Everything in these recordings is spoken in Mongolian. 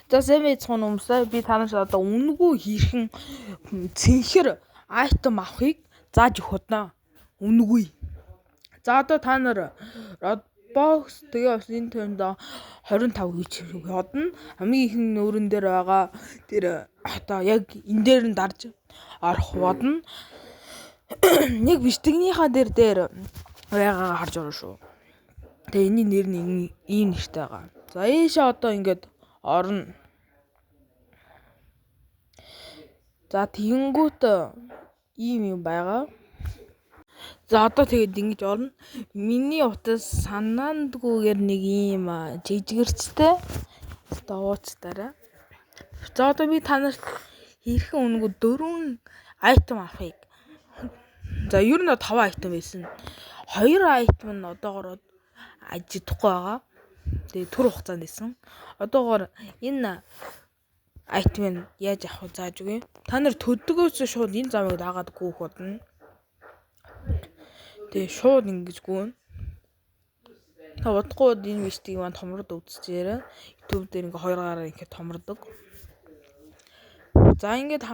За сайн байцгаана уу? Би танаас одоо үнэгүй хийхэн цэнхэр айтем авахыг зааж өгөх удаа. Үнэгүй. За одоо та нар Roblox тэгээ бас энэ төнд 25 гэж бодно. Хамгийн ихэнх нүүрэн дээр байгаа тэр одоо яг энэ дээр нь дарж орох бодно. Нэг бичлэгнийхаа дээр байгаа харж орно шүү. Тэгээ энэний нэр нь ийм нэртэй байгаа. За ийшээ одоо ингээд орно. За тэгэнгүүт ийм юм байгаа. За одоо тэгээд ингэж орно. Миний утас санаандгүйгээр нэг ийм жижигэрчтэй дууцтаараа. За одоо би танаас хэрхэн үнэгүй 4 айтем авахыг. За ер нь 5 айтем байсан. 2 айтем нь одоогоор ажихгүй байгаа. Тэгээ түр хугацаанд байсан. Одоогоор энэ айтем яаж авах зааж өгье. Та нар төдгөөс шууд энэ замыг дагаад гүйх бодно. Тэгээ шууд ингэж гүйн. Та бодохгүй энэ видеог маань томроод үзчихээрэй. YouTube дээр ингээ 2 гараар ингээ томрдог. За ингээд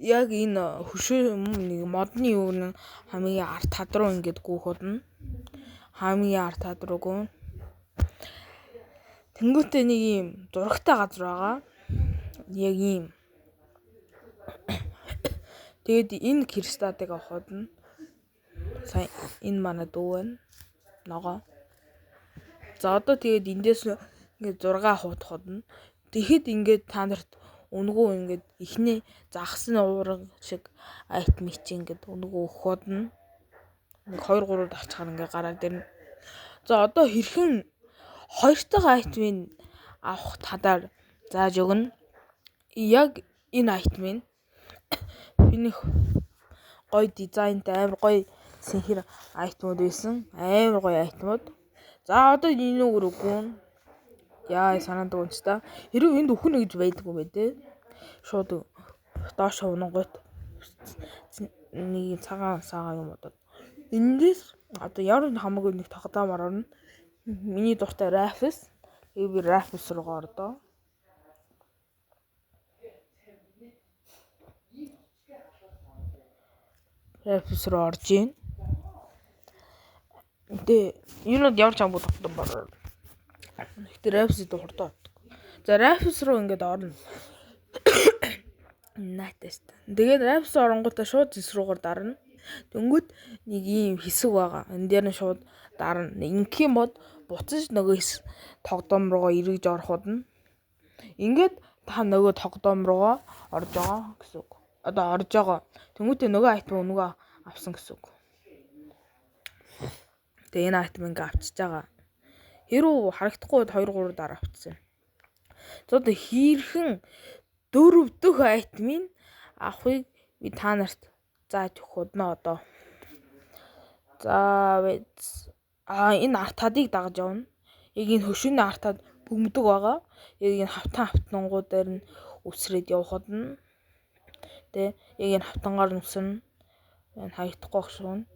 яг энэ хөшөө нэг модны юу нэг хамгийн арт тад руу ингээд гүйх бодно. Хамгийн арт тад руу гүйн. Тэнгүүтээ нэг юм зурагтай газар байгаа. Яг ийм. Тэгээд энэ кристалыг авах нь сайн энэ манай дүү байна. Ногоо. За одоо тэгээд эндээс ингээд 6 хуудах hodно. Тэгэхэд ингээд та нарт үнэгүй ингээд ихний загсны уурга шиг айтем чи ингээд үнэгүй өгөх hodно. Нэг 2 3 давчгаар ингээд гараад ирнэ. За одоо хэрхэн 2 дахь айтемыг авах тадаар зааж өгнө. Яг энэ айтемыг финих гоё дизайнтай амар гоё сэнхэр айтемуд байсан. Амар гоё айтемуд. За одоо энэ үгрүүгүүн. Яа санаад өгч та. Хэрвээ энд өхөнө гэж байдаггүй бай тээ. Шууд доош унангууд нэг цагаан юм бодоод. Эндээс одоо ямар хамаагүй нэг тогтоомор орно. Миний дуртай Raffles. Би Raffles руугаа ордоо. Raffles руу орж ийн. Тэгээ юунод ямар ч амбуу тогтоом болоо. Гэтэ Raffles дэ хурдаа. За Raffles руу ингээд орно. Найтест. Тэгээд Raffles оронгуудаа шууд зэс руугаар дарна. Тэнгүүд нэг ийм хэсэг байгаа. Энэ дээр нь шууд дарна. Ингийн бод буцаж нөгөө тогтоом руугаа эргэж орох удна. Ингээд та нөгөө тогтоом руугаа орж байгаа гэсэн үг. Одоо орж байгаа. Тэнгүүтээ нөгөө айтем өнгөө авсан гэсэн үг. Тэгээ энэ айтем ингээ авчиж байгаа. Хэрүү харагдахгүй 2 3 дараа авчихсан. За одоо хэрхэн 4 дэх айтемыг авахыг би та нарт зааж өгөх удаа одоо. За энэ артадыг дагаж явна. Яг энэ хөшөөний артад бөмбөг байгаа. Яг энэ хавтангууд дээр нь үсрээд явах удаа. Тэ яг энэ хавтангаар нь үсэрнэ. Энэ хаягдахгүй ахшгүй.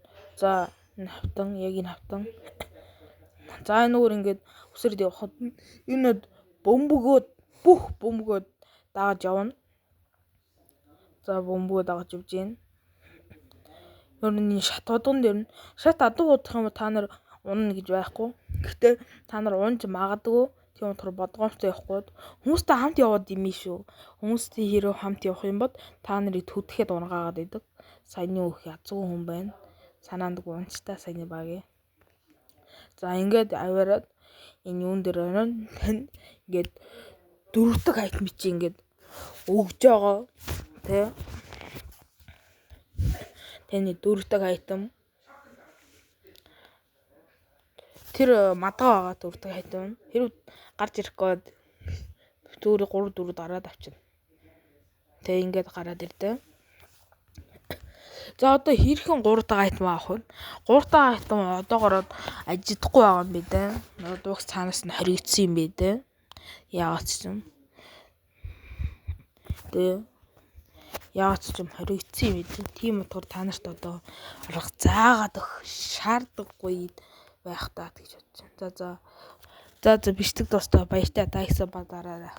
За энэ хавтан яг энэ хавтан. За энэ өөр ингээд үсрээд явах удаа. Энэ бөмбөгөөд бүх бөмбөгөөд дагаж явна. За бөмбөгөө дагаж явж гин. Өөрний шат удган дээр нь шат адаг удах юм та нар унна гэж байхгүй. Гэхдээ та нар унж магадгүй. Тийм утгаар бодгоомжтой явахгүй. Хүмүүстэй хамт яваад юм шүү. Хүмүүстэй хэрэг хамт явах юм бод та нарыг төдөхэд унгаагаад идэг. Саяны өөх язгүй хүн байна. Санаандгүй унцтай саяны багийн. За ингээд аваарад энэ юун дээр байна. Тань ингээд 4 дахь айтем чи ингээд өгж байгаа. Тэ. Таны 4 дахь айтем. Тэр мадгаа байгаа 4 дахь айтем. Хэрвээ гарч ирэх гээд 4 3 4 дараад авчина. Тэгээ ингээд гараад ирдэ. За одоо хэрхэн 3 дахь айтем авах вэ? 3 дахь айтем одоогоор ажидахгүй байгаа юм би дээ. Дуугс цаанаас нь хоригдсан юм бэ дээ. Яагаад ч юм. Тэгээ яагаад ч юм хоригдсан юм бэ? Тийм утгаар та нарт одоо арга заагаад өгөх шаардлагагүй байх таа гэж бодож байна. За За бичлэг дуустал баяртай тагсаа бадараарай.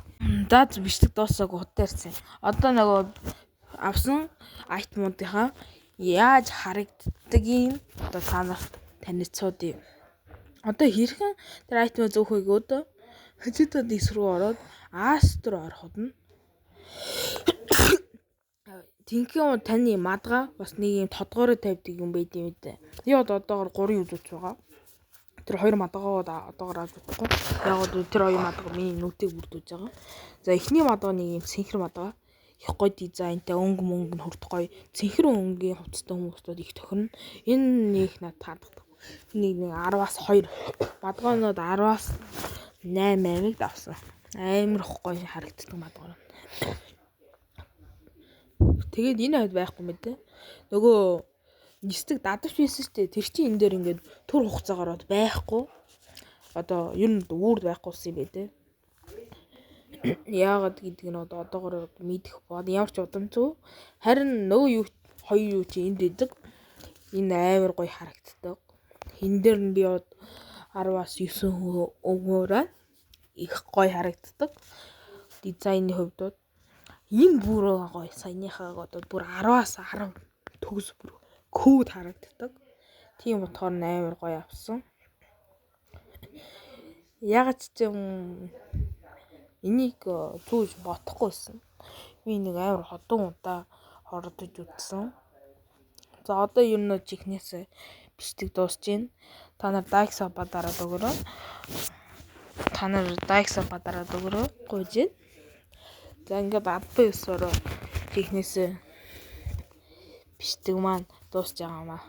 За бичлэг дуусаагүй хутаарсан. Одоо нөгөө авсан айтмуудынхаа яаж харагддгийг одоо та нарт танилцуулъя. Одоо хэрхэн тэр айтмаа зөөхөйг одоо хажуудад ис рүү ороод аас руу ороход нь Тинхэн таны мадгаа бас нэг юм тодгоороо тавьдаг юм байд юм дээ. Би одоогоор 3 үзүүч байгаа. Тэр 2 мадгаа одоогоор авч удахгүй. Яг тэр 2 мадгаа миний нүдийг бүрдүүлж байгаа. За эхний мадгаа нэг юм цэнхэр мадгаа. Их гоё дизайнтай өнгө мөнгө нь хүрт гоё. Цэнхэр өнгийн хувцастай хүмүүстүүд их тохирно. Энэ нэг надад таалагдав. Нэг 10-аас 2 мадгаанууд 10-аас 8 авсан. Амар гоё харагддаг мадгаа. Тэгээд энэ хавьд байхгүй мэт. Нөгөө нисдэг дадавч байсан шүү дээ. Тэр чинь энэ дээр ингээд түр хугацаагаар байхгүй. Одоо ер нь үүрд байхгүйсэн юм бэ те. Яагаад гэдэг нь одоогоор мэдэх бод ямар ч удамгүй. Харин нөгөө хоёр юу чи энд идэг. Энэ амар гоё харагддаг. Энэ дээр нь би 10-аас 9 өгөөрэй. Их гоё харагддаг. Дизайны хувьд энэ бүр гоё саяныхаа одоо бүр 10-аас 10 төгс бүр код харагддаг. Тийм утгаар амар гоё авсан. Яг ч юм энийг зүүж бодохгүйсэн. Би нэг амар ходон удаа хордож үзсэн. За одоо ер нь чихнээс бичлэг дуусж байна. Та нар дайкса бадараад өгөрөө. Гуйж байна. За ингээд аббаа ёсороо чихнээс бичлэг маань дуусж байгаа маа.